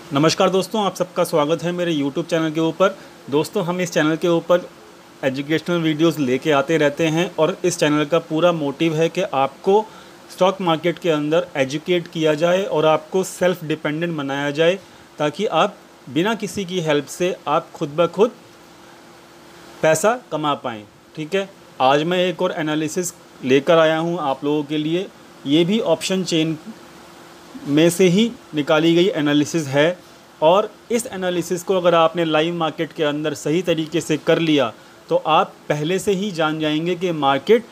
नमस्कार दोस्तों, आप सबका स्वागत है मेरे YouTube चैनल के ऊपर। दोस्तों, हम इस चैनल के ऊपर एजुकेशनल वीडियोस लेके आते रहते हैं और इस चैनल का पूरा मोटिव है कि आपको स्टॉक मार्केट के अंदर एजुकेट किया जाए और आपको सेल्फ डिपेंडेंट बनाया जाए, ताकि आप बिना किसी की हेल्प से आप खुद ब खुद पैसा कमा पाएँ। ठीक है, आज मैं एक और एनालिसिस लेकर आया हूँ आप लोगों के लिए। ये भी ऑप्शन चेन में से ही निकाली गई एनालिसिस है और इस एनालिसिस को अगर आपने लाइव मार्केट के अंदर सही तरीके से कर लिया तो आप पहले से ही जान जाएंगे कि मार्केट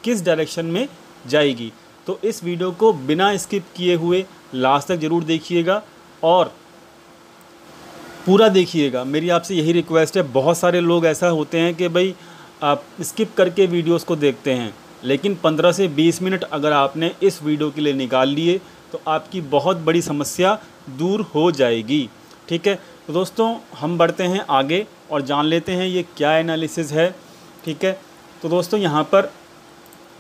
किस डायरेक्शन में जाएगी। तो इस वीडियो को बिना स्किप किए हुए लास्ट तक ज़रूर देखिएगा और पूरा देखिएगा। मेरी आपसे यही रिक्वेस्ट है। बहुत सारे लोग ऐसा होते हैं कि भाई आप स्किप करके वीडियोस को देखते हैं, लेकिन 15 से 20 मिनट अगर आपने इस वीडियो के लिए निकाल लिए तो आपकी बहुत बड़ी समस्या दूर हो जाएगी। ठीक है, तो दोस्तों हम बढ़ते हैं आगे और जान लेते हैं ये क्या एनालिसिस है। ठीक है, तो दोस्तों यहाँ पर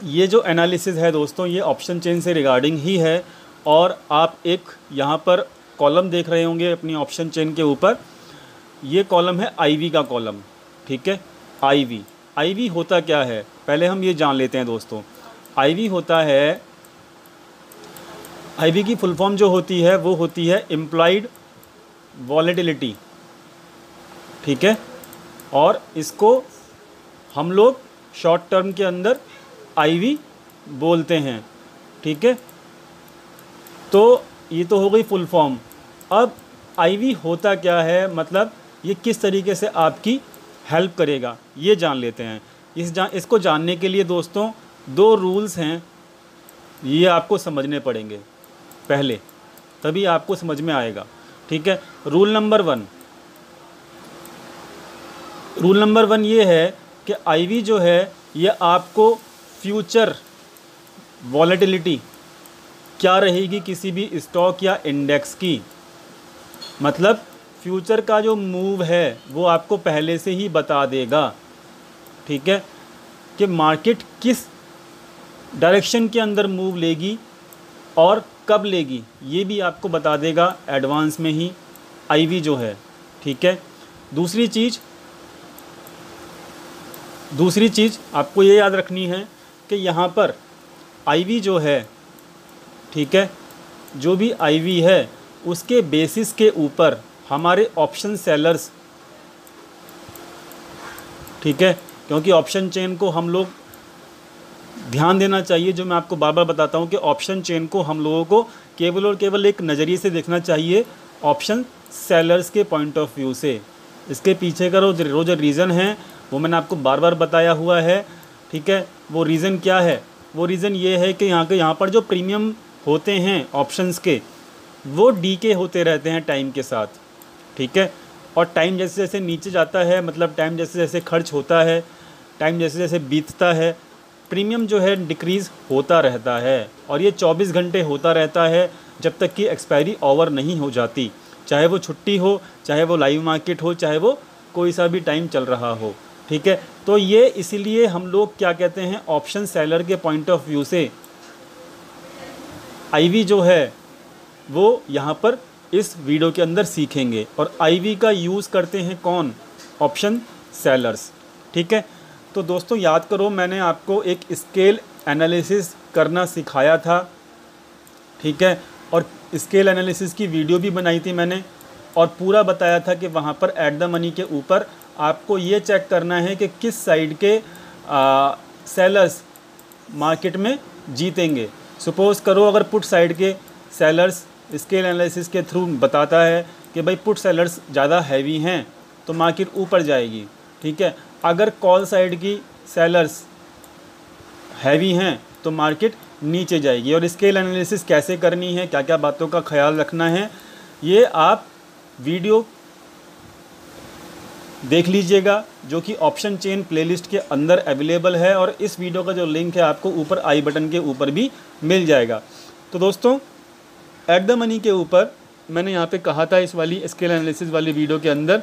ये जो एनालिसिस है दोस्तों, ये ऑप्शन चेन से रिगार्डिंग ही है और आप एक यहाँ पर कॉलम देख रहे होंगे अपनी ऑप्शन चेन के ऊपर। ये कॉलम है आईवी का कॉलम। ठीक है, आईवी होता क्या है पहले हम ये जान लेते हैं दोस्तों। आईवी की फुल फॉर्म जो होती है वो होती है इम्प्लाइड वॉलेटिलिटी। ठीक है, और इसको हम लोग शॉर्ट टर्म के अंदर आईवी बोलते हैं। ठीक है, तो ये तो हो गई फुल फॉर्म। अब आईवी होता क्या है, मतलब ये किस तरीके से आपकी हेल्प करेगा ये जान लेते हैं। इसको जानने के लिए दोस्तों दो रूल्स हैं, ये आपको समझने पड़ेंगे पहले, तभी आपको समझ में आएगा। ठीक है, रूल नंबर वन ये है कि आईवी जो है ये आपको फ्यूचर वॉलेटिलिटी क्या रहेगी किसी भी स्टॉक या इंडेक्स की, मतलब फ्यूचर का जो मूव है वो आपको पहले से ही बता देगा। ठीक है, कि मार्केट किस डायरेक्शन के अंदर मूव लेगी और कब लेगी, ये भी आपको बता देगा एडवांस में ही आईवी जो है। ठीक है, दूसरी चीज़ आपको ये याद रखनी है कि यहाँ पर आईवी जो है, ठीक है, जो भी आईवी है उसके बेसिस के ऊपर हमारे ऑप्शन सेलर्स, ठीक है, क्योंकि ऑप्शन चेन को हम लोग ध्यान देना चाहिए, जो मैं आपको बार बार बताता हूँ कि ऑप्शन चेन को हम लोगों को केवल और केवल एक नज़रिए से देखना चाहिए, ऑप्शन सेलर्स के पॉइंट ऑफ व्यू से। इसके पीछे का जो रीज़न है वो मैंने आपको बार बार बताया हुआ है। ठीक है, वो रीज़न क्या है, वो रीज़न ये है कि यहाँ पर जो प्रीमियम होते हैं ऑप्शंस के, वो डीके होते रहते हैं टाइम के साथ। ठीक है, और टाइम जैसे जैसे नीचे जाता है, मतलब टाइम जैसे जैसे खर्च होता है, टाइम जैसे जैसे बीतता है, प्रीमियम जो है डिक्रीज़ होता रहता है और ये 24 घंटे होता रहता है जब तक कि एक्सपायरी ओवर नहीं हो जाती, चाहे वो छुट्टी हो, चाहे वो लाइव मार्केट हो, चाहे वो कोई सा भी टाइम चल रहा हो। ठीक है, तो ये इसीलिए हम लोग क्या कहते हैं, ऑप्शन सेलर के पॉइंट ऑफ व्यू से आईवी जो है वो यहाँ पर इस वीडियो के अंदर सीखेंगे। और आईवी का यूज़ करते हैं कौन, ऑप्शन सेलर्स। ठीक है, तो दोस्तों याद करो, मैंने आपको एक स्केल एनालिसिस करना सिखाया था। ठीक है, और स्केल एनालिसिस की वीडियो भी बनाई थी मैंने और पूरा बताया था कि वहाँ पर एट द मनी के ऊपर आपको ये चेक करना है कि किस साइड के सेलर्स मार्केट में जीतेंगे। सपोज़ करो अगर पुट साइड के सेलर्स स्केल एनालिसिस के थ्रू बताता है कि भाई पुट सेलर्स ज़्यादा हैवी हैं तो मार्केट ऊपर जाएगी। ठीक है, अगर कॉल साइड की सेलर्स हैवी हैं तो मार्केट नीचे जाएगी। और स्केल एनालिसिस कैसे करनी है, क्या क्या बातों का ख्याल रखना है, ये आप वीडियो देख लीजिएगा, जो कि ऑप्शन चेन प्लेलिस्ट के अंदर अवेलेबल है और इस वीडियो का जो लिंक है आपको ऊपर आई बटन के ऊपर भी मिल जाएगा। तो दोस्तों एट द मनी के ऊपर मैंने यहाँ पे कहा था इस वाली स्केल एनालिसिस वाली वीडियो के अंदर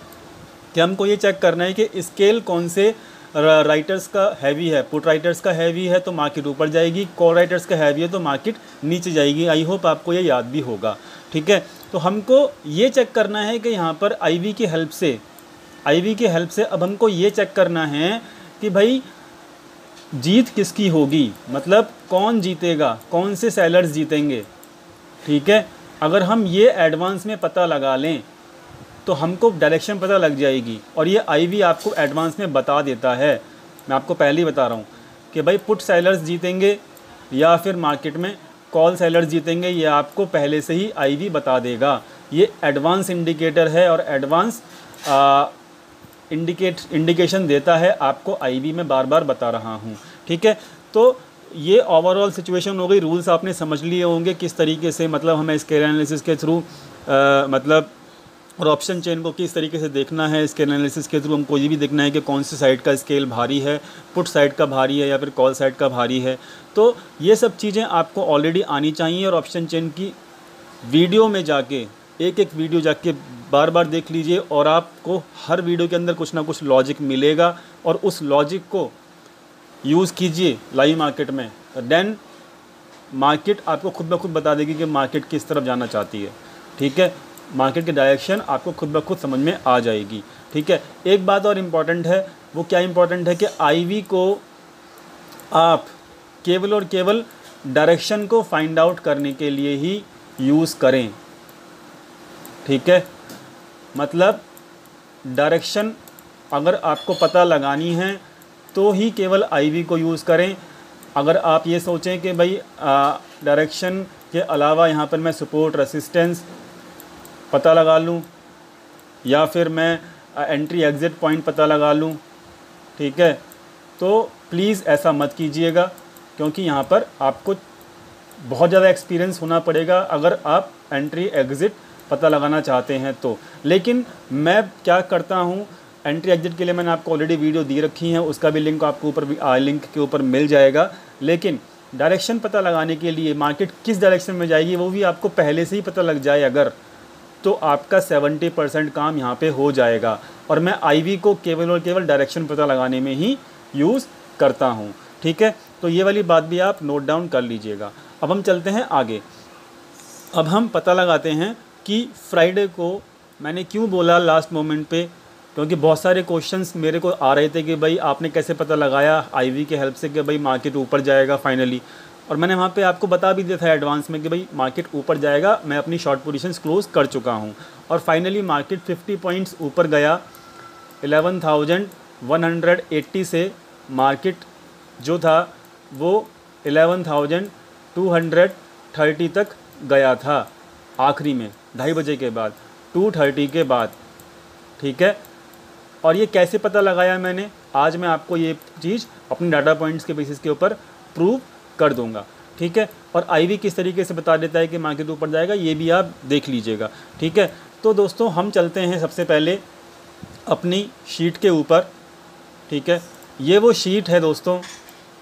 कि हमको ये चेक करना है कि स्केल कौन से राइटर्स का हैवी है। पुट राइटर्स का हैवी है तो मार्केट ऊपर जाएगी, कॉल राइटर्स का हैवी है तो मार्केट नीचे जाएगी। आई होप आपको ये याद भी होगा। ठीक है, तो हमको ये चेक करना है कि यहाँ पर आईवी की हेल्प से अब हमको ये चेक करना है कि भाई जीत किसकी होगी, मतलब कौन जीतेगा, कौन से सेलर्स जीतेंगे। ठीक है, अगर हम ये एडवांस में पता लगा लें तो हमको डायरेक्शन पता लग जाएगी। और ये आईवी आपको एडवांस में बता देता है, मैं आपको पहले ही बता रहा हूँ कि भाई पुट सेलर्स जीतेंगे या फिर मार्केट में कॉल सेलर्स जीतेंगे, ये आपको पहले से ही आईवी बता देगा। ये एडवांस इंडिकेटर है और एडवांस इंडिकेशन देता है आपको, आईवी में बार बार बता रहा हूँ। ठीक है, तो ये ओवरऑल सिचुएशन हो गई। रूल्स आपने समझ लिए होंगे किस तरीके से, मतलब हमें स्केल एनालिसिस के थ्रू मतलब और ऑप्शन चेन को किस तरीके से देखना है। स्केल एनालिसिस के थ्रू हमको ये भी देखना है कि कौन सी साइड का स्केल भारी है, पुट साइड का भारी है या फिर कॉल साइड का भारी है। तो ये सब चीज़ें आपको ऑलरेडी आनी चाहिए और ऑप्शन चेन की वीडियो में जाके एक वीडियो जाके बार बार देख लीजिए और आपको हर वीडियो के अंदर कुछ ना कुछ लॉजिक मिलेगा और उस लॉजिक को यूज़ कीजिए लाइव मार्केट में। देन मार्केट आपको खुद ब खुद बता देगी कि मार्केट किस तरफ जाना चाहती है। ठीक है, मार्केट की डायरेक्शन आपको खुद ब खुद समझ में आ जाएगी। ठीक है, एक बात और इम्पॉर्टेंट है, वो क्या इम्पॉर्टेंट है कि आईवी को आप केवल और केवल डायरेक्शन को फाइंड आउट करने के लिए ही यूज़ करें। ठीक है, मतलब डायरेक्शन अगर आपको पता लगानी है तो ही केवल आईवी को यूज़ करें। अगर आप ये सोचें कि भाई डायरेक्शन के अलावा यहाँ पर मैं सपोर्ट रेसिस्टेंस पता लगा लूँ या फिर मैं एंट्री एग्ज़िट पॉइंट पता लगा लूँ, ठीक है, तो प्लीज़ ऐसा मत कीजिएगा, क्योंकि यहाँ पर आपको बहुत ज़्यादा एक्सपीरियंस होना पड़ेगा अगर आप एंट्री एग्ज़िट पता लगाना चाहते हैं तो। लेकिन मैं क्या करता हूँ, एंट्री एग्ज़िट के लिए मैंने आपको ऑलरेडी वीडियो दी रखी है, उसका भी लिंक आपको ऊपर लिंक के ऊपर मिल जाएगा। लेकिन डायरेक्शन पता लगाने के लिए मार्केट किस डायरेक्शन में जाएगी वो भी आपको पहले से ही पता लग जाए अगर, तो आपका 70% काम यहाँ पे हो जाएगा। और मैं आईवी को केवल और केवल डायरेक्शन पता लगाने में ही यूज़ करता हूँ। ठीक है, तो ये वाली बात भी आप नोट डाउन कर लीजिएगा। अब हम चलते हैं आगे। अब हम पता लगाते हैं कि फ्राइडे को मैंने क्यों बोला लास्ट मोमेंट पे, क्योंकि बहुत सारे क्वेश्चंस मेरे को आ रहे थे कि भाई आपने कैसे पता लगाया आईवी के हेल्प से कि भाई मार्केट ऊपर जाएगा फाइनली। और मैंने वहाँ पे आपको बता भी दिया था एडवांस में कि भाई मार्केट ऊपर जाएगा, मैं अपनी शॉर्ट पोजीशंस क्लोज़ कर चुका हूँ। और फाइनली मार्केट 50 पॉइंट्स ऊपर गया, 11,180 से मार्केट जो था वो 11,230 तक गया था आखिरी में 2:30 बजे के बाद, 2:30 के बाद। ठीक है, और ये कैसे पता लगाया मैंने, आज मैं आपको ये चीज़ अपने डाटा पॉइंट्स के बेसिस के ऊपर प्रूव कर दूंगा। ठीक है, और आईवी किस तरीके से बता देता है कि मार्केट ऊपर जाएगा ये भी आप देख लीजिएगा। ठीक है, तो दोस्तों हम चलते हैं सबसे पहले अपनी शीट के ऊपर। ठीक है, ये वो शीट है दोस्तों,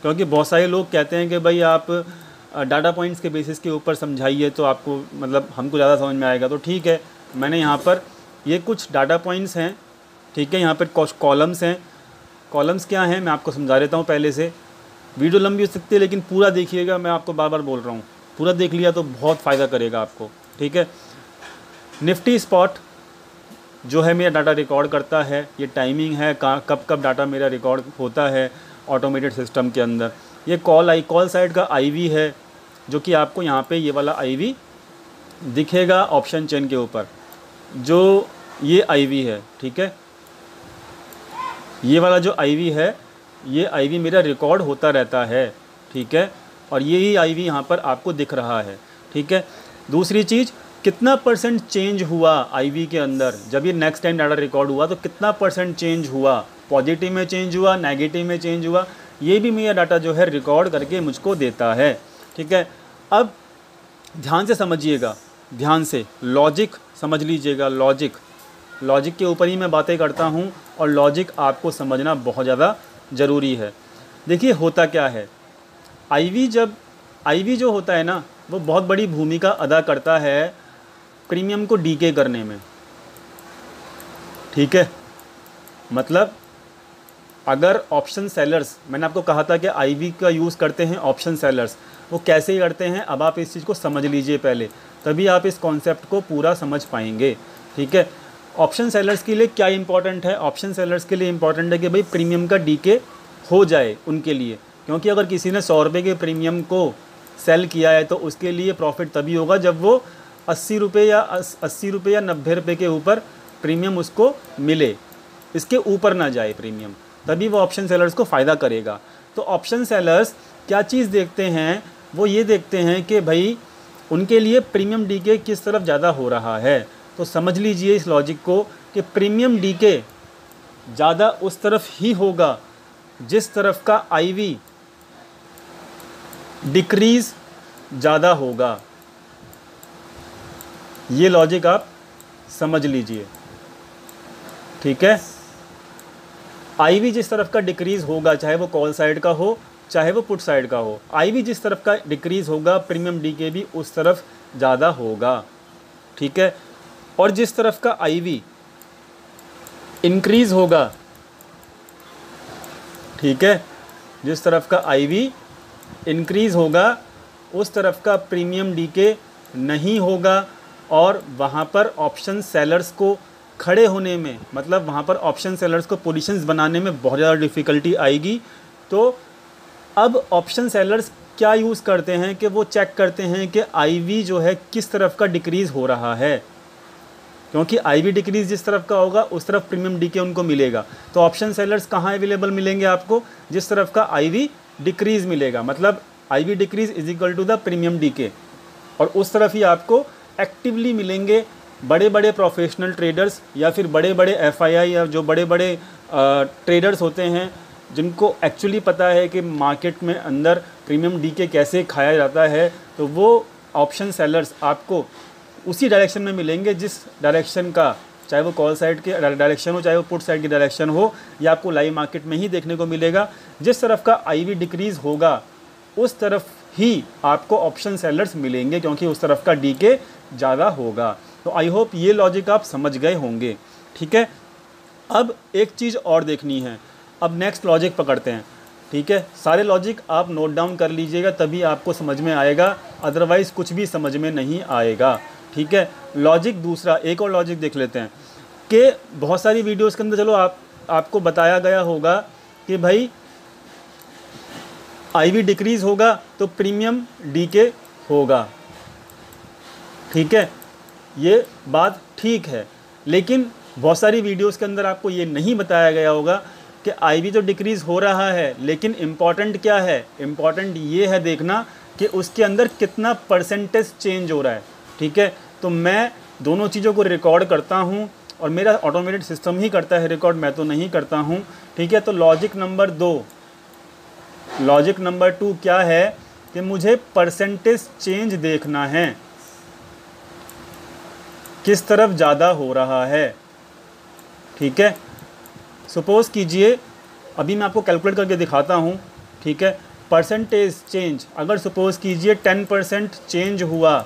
क्योंकि बहुत सारे लोग कहते हैं कि भाई आप डाटा पॉइंट्स के बेसिस के ऊपर समझाइए तो आपको मतलब हमको ज़्यादा समझ में आएगा। तो ठीक है, मैंने यहाँ पर ये कुछ डाटा पॉइंट्स हैं। ठीक है, यहाँ पर कुछ कॉलम्स हैं। कॉलम्स क्या हैं मैं आपको समझा देता हूँ पहले से। वीडियो लंबी हो सकती है लेकिन पूरा देखिएगा, मैं आपको बार बार बोल रहा हूँ, पूरा देख लिया तो बहुत फ़ायदा करेगा आपको। ठीक है, निफ्टी स्पॉट जो है मेरा डाटा रिकॉर्ड करता है, ये टाइमिंग है कब कब डाटा मेरा रिकॉर्ड होता है ऑटोमेटेड सिस्टम के अंदर। ये कॉल साइड का आईवी है जो कि आपको यहाँ पे ये वाला आईवी दिखेगा ऑप्शन चेन के ऊपर, जो ये आईवी है। ठीक है, ये वाला जो आईवी है ये आईवी मेरा रिकॉर्ड होता रहता है। ठीक है, और यही आईवी यहाँ पर आपको दिख रहा है। ठीक है, दूसरी चीज़ कितना परसेंट चेंज हुआ आईवी के अंदर, जब ये नेक्स्ट टाइम डाटा रिकॉर्ड हुआ तो कितना परसेंट चेंज हुआ, पॉजिटिव में चेंज हुआ, नेगेटिव में चेंज हुआ, ये भी मेरा डाटा जो है रिकॉर्ड करके मुझको देता है। ठीक है, अब ध्यान से समझिएगा, ध्यान से लॉजिक समझ लीजिएगा। लॉजिक के ऊपर ही मैं बातें करता हूँ और लॉजिक आपको समझना बहुत ज़्यादा ज़रूरी है। देखिए होता क्या है, आईवी जो होता है ना वो बहुत बड़ी भूमिका अदा करता है प्रीमियम को डीके करने में। ठीक है, मतलब अगर ऑप्शन सेलर्स, मैंने आपको कहा था कि आईवी का यूज़ करते हैं ऑप्शन सेलर्स, वो कैसे करते हैं अब आप इस चीज़ को समझ लीजिए पहले, तभी आप इस कॉन्सेप्ट को पूरा समझ पाएंगे। ठीक है, ऑप्शन सेलर्स के लिए क्या इंपॉर्टेंट है? ऑप्शन सेलर्स के लिए इंपॉर्टेंट है कि भाई प्रीमियम का डीके हो जाए उनके लिए, क्योंकि अगर किसी ने 100 रुपये के प्रीमियम को सेल किया है तो उसके लिए प्रॉफिट तभी होगा जब वो 80 रुपये या 90 रुपये के ऊपर प्रीमियम उसको मिले, इसके ऊपर ना जाए प्रीमियम, तभी वो ऑप्शन सेलर्स को फ़ायदा करेगा। तो ऑप्शन सेलर्स क्या चीज़ देखते हैं? वो ये देखते हैं कि भाई उनके लिए प्रीमियम डीके किस तरफ ज़्यादा हो रहा है। तो समझ लीजिए इस लॉजिक को कि प्रीमियम डीके ज़्यादा उस तरफ ही होगा जिस तरफ का आईवी डिक्रीज़ ज़्यादा होगा। ये लॉजिक आप समझ लीजिए, ठीक है। आईवी जिस तरफ का डिक्रीज़ होगा, चाहे वो कॉल साइड का हो चाहे वो पुट साइड का हो, आईवी जिस तरफ का डिक्रीज़ होगा प्रीमियम डीके भी उस तरफ ज़्यादा होगा, ठीक है। और जिस तरफ का आईवी इंक्रीज़ होगा, ठीक है, जिस तरफ का आईवी इंक्रीज़ होगा उस तरफ का प्रीमियम डीके नहीं होगा, और वहाँ पर ऑप्शन सेलर्स को खड़े होने में, मतलब वहाँ पर ऑप्शन सेलर्स को पोजीशंस बनाने में बहुत ज़्यादा डिफ़िकल्टी आएगी। तो अब ऑप्शन सेलर्स क्या यूज़ करते हैं कि वो चेक करते हैं कि आईवी जो है किस तरफ का डिक्रीज़ हो रहा है, क्योंकि आईवी डिक्रीज़ जिस तरफ का होगा उस तरफ प्रीमियम डीके उनको मिलेगा। तो ऑप्शन सेलर्स कहाँ अवेलेबल मिलेंगे आपको? जिस तरफ का आईवी डिक्रीज़ मिलेगा, मतलब IV decrease is equal to the premium decay, और उस तरफ ही आपको एक्टिवली मिलेंगे बड़े बड़े प्रोफेशनल ट्रेडर्स या फिर बड़े बड़े एफआईआई या जो बड़े बड़े ट्रेडर्स होते हैं जिनको एक्चुअली पता है कि मार्केट में अंदर प्रीमियम डीके कैसे खाया जाता है। तो वो ऑप्शन सेलर्स आपको उसी डायरेक्शन में मिलेंगे जिस डायरेक्शन का, चाहे वो कॉल साइड के डायरेक्शन हो चाहे वो पुट साइड की डायरेक्शन हो, या आपको लाइव मार्केट में ही देखने को मिलेगा। जिस तरफ का आईवी डिक्रीज़ होगा उस तरफ ही आपको ऑप्शन सेलर्स मिलेंगे, क्योंकि उस तरफ का डीके ज़्यादा होगा। तो आई होप ये लॉजिक आप समझ गए होंगे, ठीक है। अब एक चीज़ और देखनी है, अब नेक्स्ट लॉजिक पकड़ते हैं, ठीक है। सारे लॉजिक आप नोट डाउन कर लीजिएगा तभी आपको समझ में आएगा, अदरवाइज़ कुछ भी समझ में नहीं आएगा, ठीक है। लॉजिक दूसरा, एक और लॉजिक देख लेते हैं कि बहुत सारी वीडियोज़ के अंदर चलो आपको बताया गया होगा कि भाई आईवी डिक्रीज़ होगा तो प्रीमियम डीके होगा, ठीक है, ये बात ठीक है। लेकिन बहुत सारी वीडियोज़ के अंदर आपको ये नहीं बताया गया होगा कि आईवी तो डिक्रीज़ हो रहा है, लेकिन इम्पॉर्टेंट क्या है? इम्पॉर्टेंट ये है देखना कि उसके अंदर कितना परसेंटेज चेंज हो रहा है, ठीक है। तो मैं दोनों चीज़ों को रिकॉर्ड करता हूँ और मेरा ऑटोमेटेड सिस्टम ही करता है रिकॉर्ड, मैं तो नहीं करता हूँ, ठीक है। तो लॉजिक नंबर 2, लॉजिक नंबर 2 क्या है कि मुझे परसेंटेज चेंज देखना है, किस तरफ ज़्यादा हो रहा है, ठीक है। सपोज़ कीजिए, अभी मैं आपको कैलकुलेट करके दिखाता हूँ, ठीक है। परसेंटेज चेंज अगर सपोज़ कीजिए 10% चेंज हुआ,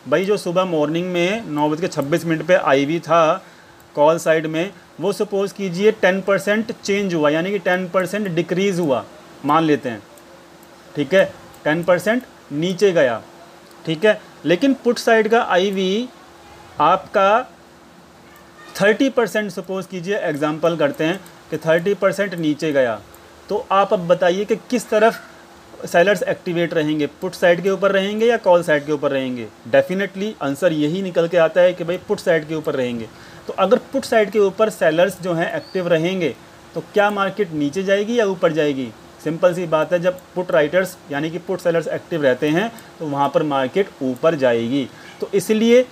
भाई जो सुबह मॉर्निंग में 9:26 पे आईवी था कॉल साइड में, वो सपोज़ कीजिए 10% चेंज हुआ, यानी कि 10% डिक्रीज़ हुआ मान लेते हैं, ठीक है, 10% नीचे गया, ठीक है। लेकिन पुट साइड का आईवी आपका 30% सपोज़ कीजिए, एग्जांपल करते हैं कि 30% नीचे गया, तो आप अब बताइए कि किस तरफ सेलर्स एक्टिवेट रहेंगे, पुट साइड के ऊपर रहेंगे या कॉल साइड के ऊपर रहेंगे? डेफिनेटली आंसर यही निकल के आता है कि भाई पुट साइड के ऊपर रहेंगे। तो अगर पुट साइड के ऊपर सेलर्स जो हैं एक्टिव रहेंगे तो क्या मार्केट नीचे जाएगी या ऊपर जाएगी? सिंपल सी बात है, जब पुट राइटर्स यानी कि पुट सेलर्स एक्टिव रहते हैं तो वहाँ पर मार्केट ऊपर जाएगी। तो इसलिए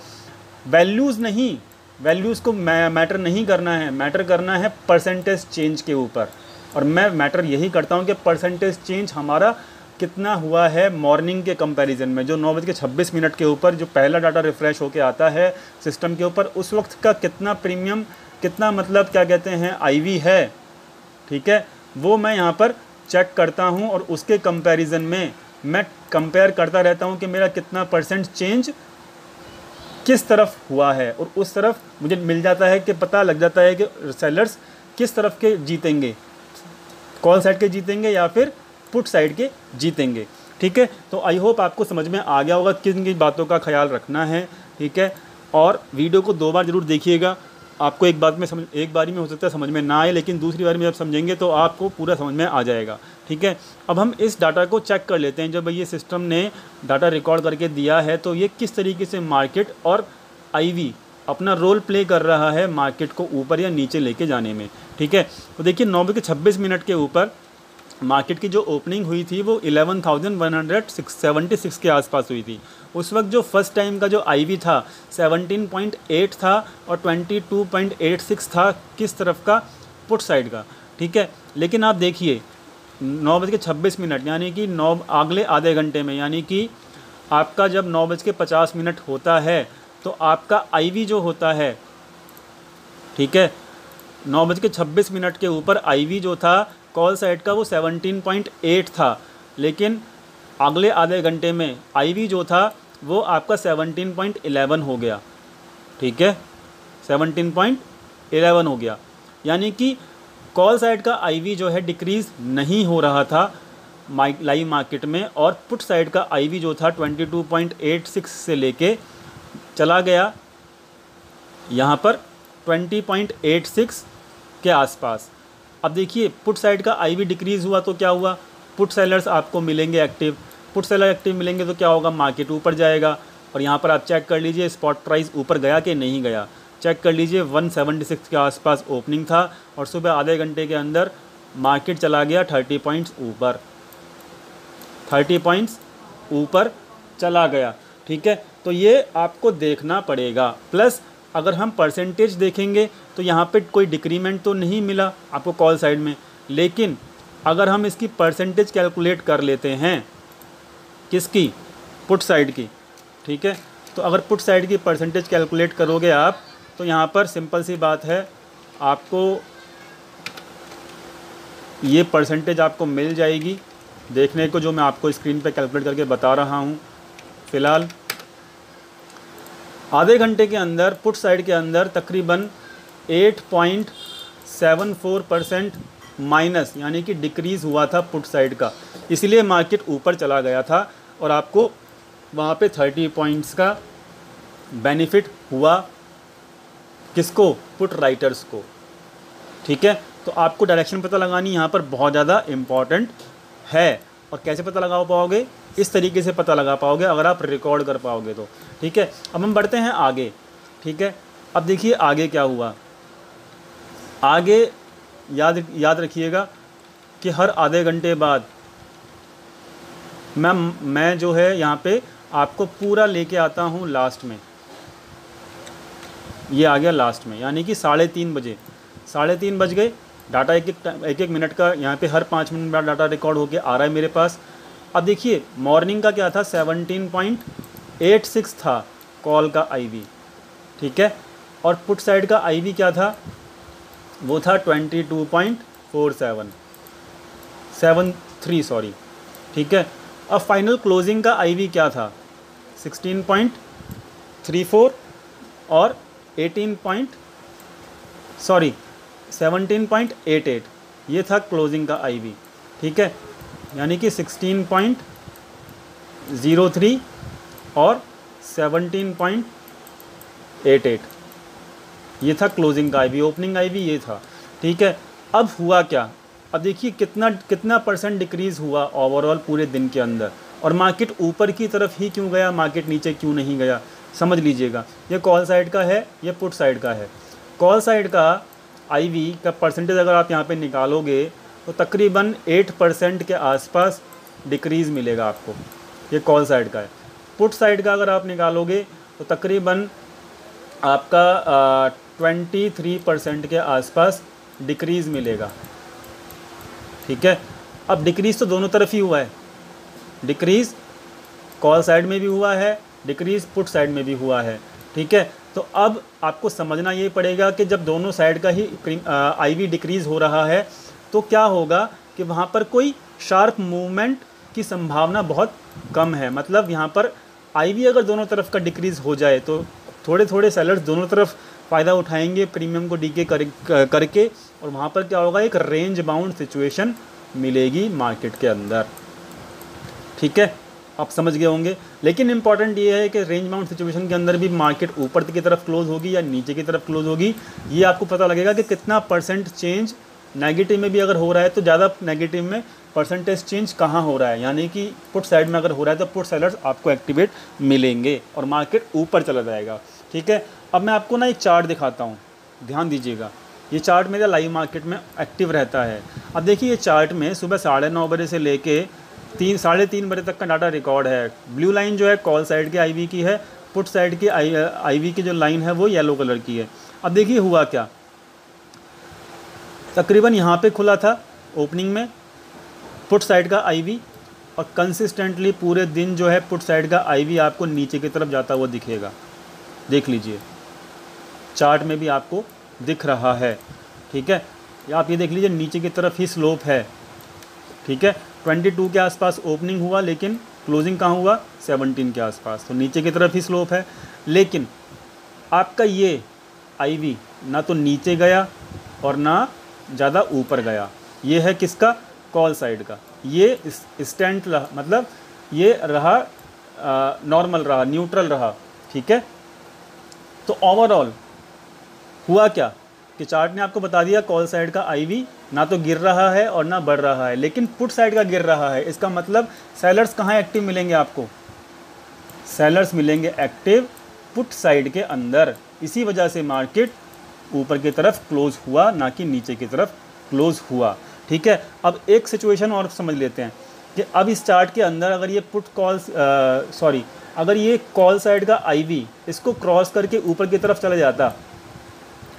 वैल्यूज़ नहीं, वैल्यूज़ को मैटर नहीं करना है, मैटर करना है परसेंटेज चेंज के ऊपर। और मैं मैटर यही करता हूँ कि परसेंटेज चेंज हमारा कितना हुआ है मॉर्निंग के कंपैरिजन में, जो 9:26 के ऊपर जो पहला डाटा रिफ़्रेश होके आता है सिस्टम के ऊपर, उस वक्त का कितना प्रीमियम, कितना मतलब क्या कहते हैं आईवी है, ठीक है, वो मैं यहाँ पर चेक करता हूँ। और उसके कंपैरिजन में मैं कंपेयर करता रहता हूँ कि मेरा कितना परसेंट चेंज किस तरफ हुआ है, और उस तरफ मुझे मिल जाता है कि पता लग जाता है कि सेलर्स किस तरफ के जीतेंगे, कॉल साइड के जीतेंगे या फिर पुट साइड के जीतेंगे। ठीक है, तो आई होप आपको समझ में आ गया होगा किन किन बातों का ख्याल रखना है। ठीक है, और वीडियो को 2 बार ज़रूर देखिएगा। आपको एक बारी में हो सकता है समझ में ना आए, लेकिन दूसरी बार में जब समझेंगे तो आपको पूरा समझ में आ जाएगा। ठीक है, अब हम इस डाटा को चेक कर लेते हैं। जब ये सिस्टम ने डाटा रिकॉर्ड करके दिया है तो ये किस तरीके से मार्केट और आईवी अपना रोल प्ले कर रहा है मार्केट को ऊपर या नीचे लेके जाने में। ठीक है, तो देखिए 9:26 के ऊपर मार्केट की जो ओपनिंग हुई थी वो 11,176 के आसपास हुई थी। उस वक्त जो फर्स्ट टाइम का जो आईवी था 17.8 था और 22.86 था किस तरफ का, पुट साइड का। ठीक है, लेकिन आप देखिए 9:26 यानी कि अगले आधे घंटे में, यानी कि आपका जब 9:50 होता है तो आपका आईवी जो होता है, ठीक है, 9:26 के ऊपर आईवी जो था कॉल साइड का वो 17.8 था, लेकिन अगले आधे घंटे में आईवी जो था वो आपका 17.11 हो गया। ठीक है, 17.11 हो गया, यानी कि कॉल साइड का आईवी जो है डिक्रीज़ नहीं हो रहा था लाइव मार्केट में, और पुट साइड का आईवी जो था 22.86 से लेके चला गया यहाँ पर 20.86 के आसपास। अब देखिए पुट साइड का आईवी डिक्रीज़ हुआ तो क्या हुआ, पुट सेलर्स आपको मिलेंगे एक्टिव, पुट सेलर एक्टिव मिलेंगे तो क्या होगा, मार्केट ऊपर जाएगा। और यहाँ पर आप चेक कर लीजिए स्पॉट प्राइस ऊपर गया कि नहीं गया, चेक कर लीजिए 176 के आसपास ओपनिंग था और सुबह आधे घंटे के अंदर मार्केट चला गया 30 पॉइंट्स ऊपर, 30 पॉइंट्स ऊपर चला गया। ठीक है, तो ये आपको देखना पड़ेगा। प्लस अगर हम परसेंटेज देखेंगे तो यहाँ पे कोई डिक्रीमेंट तो नहीं मिला आपको कॉल साइड में, लेकिन अगर हम इसकी परसेंटेज कैलकुलेट कर लेते हैं, किसकी, पुट साइड की। ठीक है, तो अगर पुट साइड की परसेंटेज कैलकुलेट करोगे आप तो यहाँ पर सिंपल सी बात है, आपको ये परसेंटेज आपको मिल जाएगी देखने को, जो मैं आपको स्क्रीन पे कैलकुलेट करके बता रहा हूँ। फ़िलहाल आधे घंटे के अंदर पुट साइड के अंदर तकरीबन 8.74% माइनस, यानी कि डिक्रीज़ हुआ था पुट साइड का, इसलिए मार्केट ऊपर चला गया था और आपको वहाँ पे 30 पॉइंट्स का बेनिफिट हुआ। किसको, पुट राइटर्स को। ठीक है, तो आपको डायरेक्शन पता लगानी यहाँ पर बहुत ज़्यादा इम्पॉर्टेंट है। और कैसे पता लगा पाओगे, इस तरीके से पता लगा पाओगे अगर आप रिकॉर्ड कर पाओगे तो। ठीक है, अब हम बढ़ते हैं आगे। ठीक है, अब देखिए आगे क्या हुआ। आगे याद रखिएगा कि हर आधे घंटे बाद मैं जो है यहाँ पे आपको पूरा लेके आता हूँ लास्ट में। ये आ गया लास्ट में, यानी कि 3:30 बजे, 3:30 बज गए। डाटा एक एक मिनट का यहाँ पे हर 5 मिनट बाद डाटा रिकॉर्ड होके आ रहा है मेरे पास। अब देखिए मॉर्निंग का क्या था, 17.86 था कॉल का आईवी। ठीक है, और पुट साइड का आईवी क्या था, वो था 22.73 सॉरी। ठीक है, अब फाइनल क्लोजिंग का आईवी क्या था, 16.34 और 17.88 ये था क्लोजिंग का आईवी। ठीक है, यानी कि 16.03 और 17.88 ये था क्लोजिंग का आईवी, ओपनिंग आईवी ये था। ठीक है, अब हुआ क्या, अब देखिए कितना परसेंट डिक्रीज़ हुआ ओवरऑल पूरे दिन के अंदर, और मार्केट ऊपर की तरफ ही क्यों गया, मार्केट नीचे क्यों नहीं गया, समझ लीजिएगा। ये कॉल साइड का है, ये पुट साइड का है। कॉल साइड का आईवी का परसेंटेज अगर आप यहाँ पे निकालोगे तो तकरीबन 8% के आसपास डिक्रीज़ मिलेगा आपको, ये कॉल साइड का है। पुट साइड का अगर आप निकालोगे तो तकरीबन आपका 23% के आसपास डिक्रीज़ मिलेगा। ठीक है, अब डिक्रीज़ तो दोनों तरफ ही हुआ है, डिक्रीज़ कॉल साइड में भी हुआ है, डिक्रीज़ पुट साइड में भी हुआ है। ठीक है, तो अब आपको समझना ये पड़ेगा कि जब दोनों साइड का ही आईवी डिक्रीज़ हो रहा है तो क्या होगा कि वहाँ पर कोई शार्प मूवमेंट की संभावना बहुत कम है। मतलब यहाँ पर आईवी अगर दोनों तरफ का डिक्रीज़ हो जाए तो थोड़े थोड़े सेलर्स दोनों तरफ फ़ायदा उठाएंगे प्रीमियम को डीके करके, और वहाँ पर क्या होगा, एक रेंज बाउंड सिचुएशन मिलेगी मार्केट के अंदर। ठीक है, आप समझ गए होंगे। लेकिन इंपॉर्टेंट ये है कि रेंज बाउंड सिचुएशन के अंदर भी मार्केट ऊपर की तरफ क्लोज होगी या नीचे की तरफ क्लोज होगी, ये आपको पता लगेगा कि कितना परसेंट चेंज नेगेटिव में भी अगर हो रहा है तो ज़्यादा नेगेटिव में परसेंटेज चेंज कहाँ हो रहा है, यानी कि पुट साइड में अगर हो रहा है तो पुट सेलर्स आपको एक्टिवेट मिलेंगे और मार्केट ऊपर चला जाएगा। ठीक है, अब मैं आपको ना एक चार्ट दिखाता हूँ, ध्यान दीजिएगा। ये चार्ट मेरा लाइव मार्केट में एक्टिव रहता है। अब देखिए, ये चार्ट में सुबह 9:30 बजे से लेके 3 3:30 बजे तक का डाटा रिकॉर्ड है। ब्लू लाइन जो है कॉल साइड के आईवी की है, पुट साइड की आईवी की जो लाइन है वो येलो कलर की है। अब देखिए हुआ क्या, तकरीबन यहाँ पे खुला था ओपनिंग में पुट साइड का आईवी, और कंसिस्टेंटली पूरे दिन जो है पुट साइड का आईवी आपको नीचे की तरफ जाता हुआ दिखेगा। देख लीजिए, चार्ट में भी आपको दिख रहा है। ठीक है, आप ये देख लीजिए, नीचे की तरफ ही स्लोप है। ठीक है, 22 के आसपास ओपनिंग हुआ, लेकिन क्लोजिंग कहाँ हुआ, 17 के आसपास, तो नीचे की तरफ ही स्लोप है। लेकिन आपका ये आईवी ना तो नीचे गया और ना ज़्यादा ऊपर गया। ये है किसका, कॉल साइड का। ये स्टैंड रहा, मतलब ये रहा नॉर्मल रहा, न्यूट्रल रहा। ठीक है, तो ओवरऑल हुआ क्या कि चार्ट ने आपको बता दिया कॉल साइड का आईवी ना तो गिर रहा है और ना बढ़ रहा है, लेकिन पुट साइड का गिर रहा है। इसका मतलब सेलर्स कहाँ एक्टिव मिलेंगे आपको, सेलर्स मिलेंगे एक्टिव पुट साइड के अंदर। इसी वजह से मार्केट ऊपर की तरफ क्लोज हुआ, ना कि नीचे की तरफ क्लोज हुआ। ठीक है, अब एक सिचुएशन और समझ लेते हैं कि अब इस चार्ट के अंदर अगर ये अगर ये कॉल साइड का आईवी इसको क्रॉस करके ऊपर की तरफ चले जाता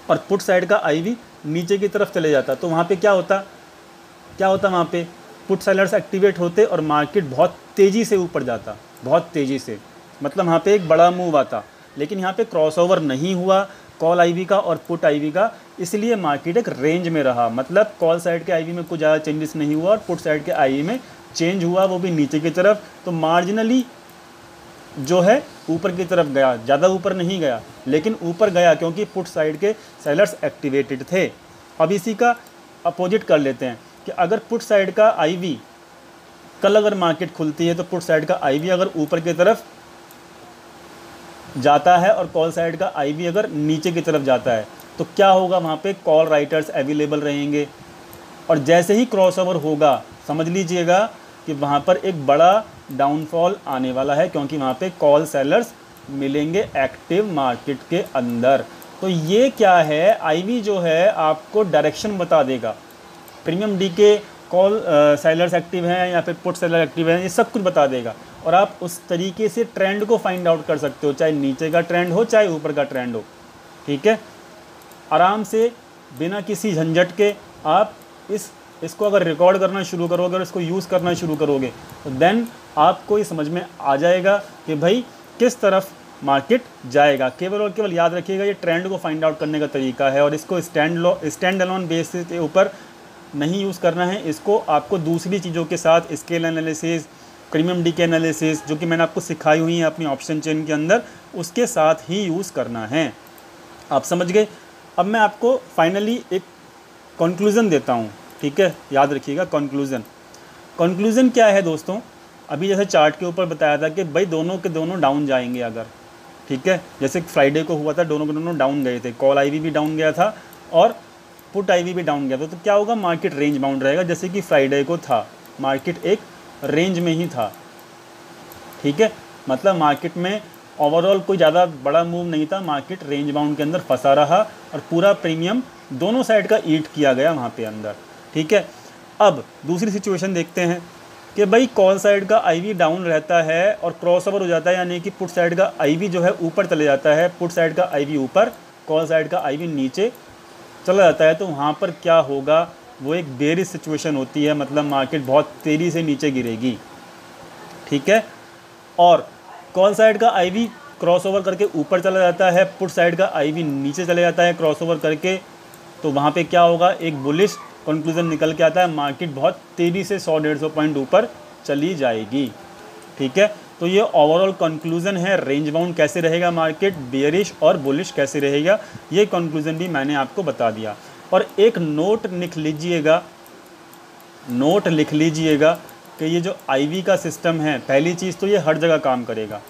और पुट साइड का आईवी नीचे की तरफ चले जाता, तो वहाँ पे क्या होता वहाँ पे पुट सेलर्स एक्टिवेट होते और मार्केट बहुत तेज़ी से ऊपर जाता, बहुत तेज़ी से, मतलब वहाँ पे एक बड़ा मूव आता। लेकिन यहाँ पे क्रॉसओवर नहीं हुआ कॉल आईवी का और पुट आईवी का, इसलिए मार्केट एक रेंज में रहा। मतलब कॉल साइड के आईवी में कुछ ज़्यादा चेंजेस नहीं हुआ और पुट साइड के आईवी में चेंज हुआ, वो भी नीचे की तरफ। तो मार्जिनली जो है ऊपर की तरफ गया, ज़्यादा ऊपर नहीं गया, लेकिन ऊपर गया क्योंकि पुट साइड के सेलर्स एक्टिवेटेड थे। अब इसी का अपोजिट कर लेते हैं कि अगर पुट साइड का आईवी कल अगर मार्केट खुलती है तो पुट साइड का आईवी अगर ऊपर की तरफ जाता है और कॉल साइड का आईवी अगर नीचे की तरफ जाता है, तो क्या होगा, वहाँ पे कॉल राइटर्स अवेलेबल रहेंगे। और जैसे ही क्रॉसओवर होगा, समझ लीजिएगा कि वहाँ पर एक बड़ा डाउनफॉल आने वाला है, क्योंकि वहाँ पे कॉल सेलर्स मिलेंगे एक्टिव मार्केट के अंदर। तो ये क्या है, आईवी जो है आपको डायरेक्शन बता देगा। प्रीमियम डी के कॉल सेलर्स एक्टिव हैं या फिर पुट सेलर एक्टिव हैं, ये सब कुछ बता देगा। और आप उस तरीके से ट्रेंड को फाइंड आउट कर सकते हो, चाहे नीचे का ट्रेंड हो चाहे ऊपर का ट्रेंड हो। ठीक है, आराम से बिना किसी झंझट के आप इसको अगर रिकॉर्ड करना शुरू करोगे और इसको यूज़ करना शुरू करोगे तो देन आपको ये समझ में आ जाएगा कि भाई किस तरफ मार्केट जाएगा। केवल और केवल याद रखिएगा, ये ट्रेंड को फाइंड आउट करने का तरीका है और इसको स्टैंड अलोन बेसिस के ऊपर नहीं यूज़ करना है। इसको आपको दूसरी चीज़ों के साथ, स्केल एनालिसिस, प्रीमियम डी के एनालिसिस, जो कि मैंने आपको सिखाई हुई है अपनी ऑप्शन चेन के अंदर, उसके साथ ही यूज़ करना है। आप समझ गए। अब मैं आपको फाइनली एक कंक्लूज़न देता हूँ। ठीक है, याद रखिएगा कंक्लूज़न क्या है दोस्तों। अभी जैसे चार्ट के ऊपर बताया था कि भाई दोनों के दोनों डाउन जाएंगे अगर, ठीक है, जैसे फ्राइडे को हुआ था, दोनों के दोनों डाउन गए थे। कॉल आईवी भी डाउन गया था और पुट आईवी भी डाउन गया था। तो क्या होगा, मार्केट रेंज बाउंड रहेगा, जैसे कि फ्राइडे को था, मार्केट एक रेंज में ही था। ठीक है, मतलब मार्केट में ओवरऑल कोई ज़्यादा बड़ा मूव नहीं था, मार्केट रेंज बाउंड के अंदर फंसा रहा और पूरा प्रीमियम दोनों साइड का ईट किया गया वहाँ पे अंदर। ठीक है, अब दूसरी सिचुएशन देखते हैं कि भाई कॉल साइड का आईवी डाउन रहता है और क्रॉसओवर हो जाता है, यानी कि पुट साइड का आईवी जो है ऊपर चले जाता है, पुट साइड का आईवी ऊपर, कॉल साइड का आईवी नीचे चला जाता है। तो वहाँ पर क्या होगा, वो एक बेरिश सिचुएशन होती है, मतलब मार्केट बहुत तेज़ी से नीचे गिरेगी। ठीक है, और कॉल साइड का आईवी क्रॉसओवर करके ऊपर चला जाता है, पुट साइड का आईवी नीचे चले जाता है क्रॉसओवर करके, तो वहाँ पे क्या होगा, एक बुलिश कंक्लूजन निकल के आता है, मार्केट बहुत तेज़ी से 100-150 पॉइंट ऊपर चली जाएगी। ठीक है, तो ये ओवरऑल कंक्लूजन है, रेंज बाउंड कैसे रहेगा मार्केट, बेयरिश और बुलिश कैसे रहेगा, ये कंक्लूजन भी मैंने आपको बता दिया। और एक नोट लिख लीजिएगा कि ये जो आईवी का सिस्टम है, पहली चीज़ तो ये हर जगह काम करेगा।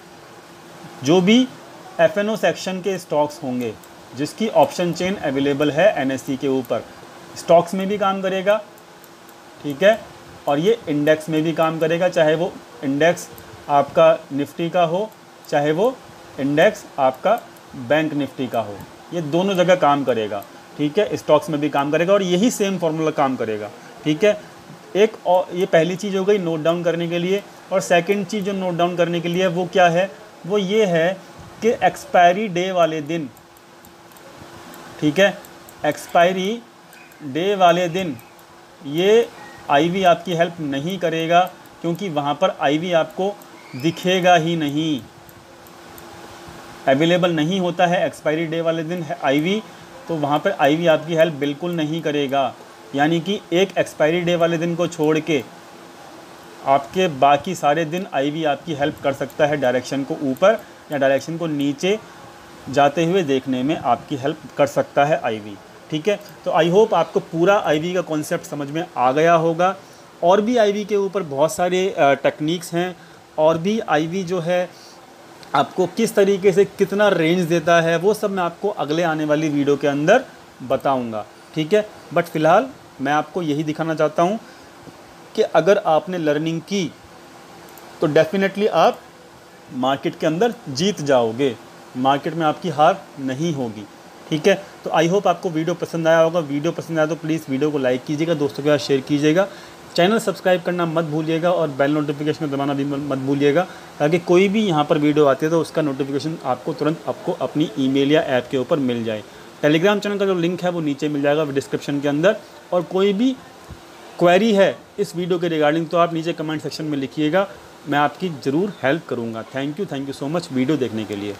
जो भी एफएनओ सेक्शन के स्टॉक्स होंगे जिसकी ऑप्शन चेन अवेलेबल है एनएससी के ऊपर, स्टॉक्स में भी काम करेगा, ठीक है, और ये इंडेक्स में भी काम करेगा, चाहे वो इंडेक्स आपका निफ्टी का हो, चाहे वो इंडेक्स आपका बैंक निफ्टी का हो, ये दोनों जगह काम करेगा, ठीक है। स्टॉक्स में भी काम करेगा और यही सेम फॉर्मूला काम करेगा, ठीक है। एक और ये पहली चीज़ हो गई नोट डाउन करने के लिए। और सेकंड चीज़ जो नोट डाउन करने के लिए वो क्या है, वो ये है कि एक्सपायरी डे वाले दिन, ठीक है, एक्सपायरी डे वाले दिन ये आईवी आपकी हेल्प नहीं करेगा, क्योंकि वहाँ पर आईवी आपको दिखेगा ही नहीं, अवेलेबल नहीं होता है एक्सपायरी डे वाले दिन है आईवी, तो वहाँ पर आईवी आपकी हेल्प बिल्कुल नहीं करेगा। यानी कि एक एक्सपायरी डे वाले दिन को छोड़ के आपके बाकी सारे दिन आईवी आपकी हेल्प कर सकता है, डायरेक्शन को ऊपर या डायरेक्शन को नीचे जाते हुए देखने में आपकी हेल्प कर सकता है आईवी, ठीक है। तो आई होप आपको पूरा आईवी का कॉन्सेप्ट समझ में आ गया होगा। और भी आईवी के ऊपर बहुत सारे टेक्निक्स हैं, और भी आईवी जो है आपको किस तरीके से कितना रेंज देता है वो सब मैं आपको अगले आने वाली वीडियो के अंदर बताऊंगा, ठीक है। बट फ़िलहाल मैं आपको यही दिखाना चाहता हूँ कि अगर आपने लर्निंग की तो डेफिनेटली आप मार्केट के अंदर जीत जाओगे, मार्केट में आपकी हार नहीं होगी, ठीक है। तो आई होप आपको वीडियो पसंद आया होगा। वीडियो पसंद आया तो प्लीज़ वीडियो को लाइक कीजिएगा, दोस्तों के साथ शेयर कीजिएगा, चैनल सब्सक्राइब करना मत भूलिएगा और बेल नोटिफिकेशन को दबाना भी मत भूलिएगा, ताकि कोई भी यहाँ पर वीडियो आती है तो उसका नोटिफिकेशन आपको तुरंत आपको अपनी ईमेल या ऐप के ऊपर मिल जाए। टेलीग्राम चैनल का जो लिंक है वो नीचे मिल जाएगा डिस्क्रिप्शन के अंदर। और कोई भी क्वेरी है इस वीडियो के रिगार्डिंग तो आप नीचे कमेंट सेक्शन में लिखिएगा, मैं आपकी ज़रूर हेल्प करूँगा। Thank you so much video देखने के लिए।